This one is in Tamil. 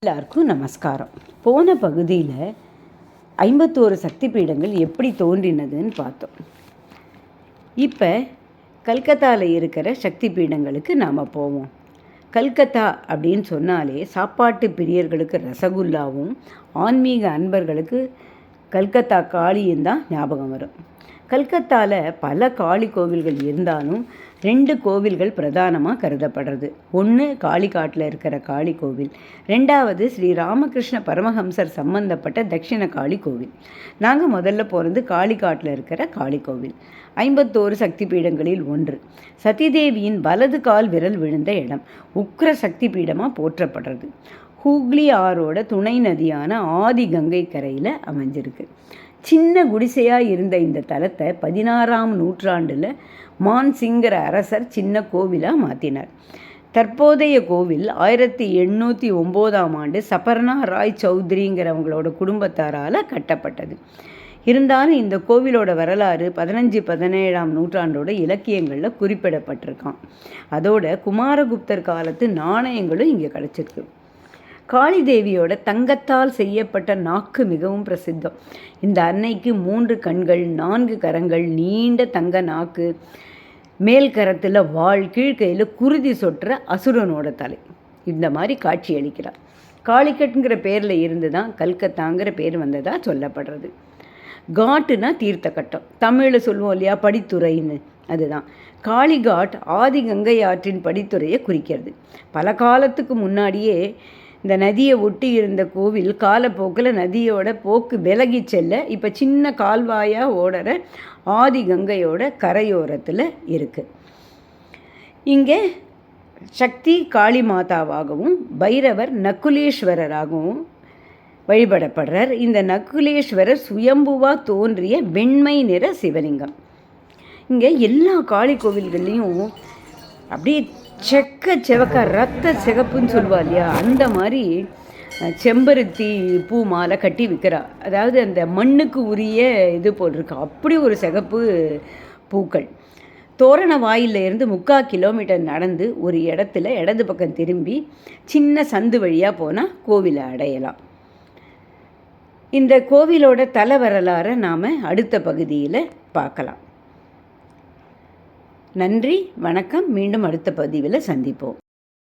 எல்லாருக்கும் நமஸ்காரம். போன பகுதியில் 51 சக்தி பீடங்கள் எப்படி தோன்றினதுன்னு பார்த்தோம். இப்போ கல்கத்தாவில் இருக்கிற சக்தி பீடங்களுக்கு நாம் போவோம். கல்கத்தா அப்படின்னு சொன்னாலே சாப்பாட்டு பிரியர்களுக்கு ரசகுல்லாவும், ஆன்மீக அன்பர்களுக்கு கல்கத்தா காளியும் தான் ஞாபகம் வரும். கல்கத்தாவில் பல காளி கோவில்கள் இருந்தாலும் 2 கோவில்கள் பிரதானமாக கருதப்படுறது. ஒன்று காளிகாட்டில் இருக்கிற காளி கோவில், 2வது ஸ்ரீ ராமகிருஷ்ண பரமஹம்சர் சம்பந்தப்பட்ட தட்சிண காளி கோவில். நாங்கள் முதல்ல போகிறது காளிகாட்டில் இருக்கிற காளி கோவில். 51 சக்தி பீடங்களில் ஒன்று. சதிதேவியின் வலது கால் விரல் விழுந்த இடம் உக்ர சக்தி பீடமாக போற்றப்படுறது. ஹூக்ளி ஆறோட துணை நதியான ஆதி கங்கை கரையில் அமைஞ்சிருக்கு. சின்ன குடிசையாக இருந்த இந்த தலத்தை 16ஆம் நூற்றாண்டில் மான்சிங்கிற அரசர் சின்ன கோவிலாக மாற்றினார். தற்போதைய கோவில் 1809ஆம் ஆண்டு சபர்ணா ராய் சௌத்ரிங்கிறவங்களோட குடும்பத்தாரால் கட்டப்பட்டது. இருந்தாலும் இந்த கோவிலோட வரலாறு 15-17ஆம் நூற்றாண்டோட இலக்கியங்களில் குறிப்பிடப்பட்டிருக்கான். அதோட குமாரகுப்தர் காலத்து நாணயங்களும் இங்கே கிடச்சிருக்கு. காளி தேவியோட தங்கத்தால் செய்யப்பட்ட நாக்கு மிகவும் பிரசித்தம். இந்த அன்னைக்கு 3 கண்கள், 4 கரங்கள், நீண்ட தங்க நாக்கு, மேல் கரத்தில் வாள், கீழ்கையில் குருதி சொற்ற அசுரனோட தலை, இந்த மாதிரி காட்சி அளிக்கிறார். காளிக்கட்டுங்கிற பேரில் இருந்து தான் கல்கத்தாங்கிற பேர் வந்ததாக சொல்லப்படுறது. காட்டுனா தீர்த்த கட்டம், தமிழில் சொல்லுவோம் இல்லையா படித்துறைன்னு, அதுதான். காளிகாட் ஆதி கங்கை ஆற்றின் படித்துறையை குறிக்கிறது. பல காலத்துக்கு முன்னாடியே இந்த நதியை ஒட்டி இருந்த கோவில் காலப்போக்கில் நதியோட போக்கு விலகி செல்ல இப்போ சின்ன கால்வாயாக ஓடுற ஆதி கங்கையோட கரையோரத்தில் இருக்குது. இங்கே சக்தி காளி மாதாவாகவும் பைரவர் நக்குலேஸ்வரராகவும் வழிபடப்படுறார். இந்த நக்குலேஸ்வரர் சுயம்புவாக தோன்றிய வெண்மை நிற சிவலிங்கம். இங்கே எல்லா காளி கோவில்கள்லேயும் அப்படியே செவக்க ரத்த சிகப்புன்னு சொல்லுவா இல்லையா, அந்த மாதிரி செம்பருத்தி பூ மாலை கட்டி விற்கிறா. அதாவது அந்த மண்ணுக்கு உரிய இது போட்டிருக்கு, அப்படி ஒரு சிகப்பு பூக்கள். தோரண வாயிலில் இருந்து 3/4 கிலோமீட்டர் நடந்து ஒரு இடத்துல இடது பக்கம் திரும்பி சின்ன சந்து வழியாக போனால் கோவிலை அடையலாம். இந்த கோவிலோட தல வரலாறை நாம் அடுத்த பகுதியில் பார்க்கலாம். நன்றி, வணக்கம். மீண்டும் அடுத்த பதிவில் சந்திப்போம்.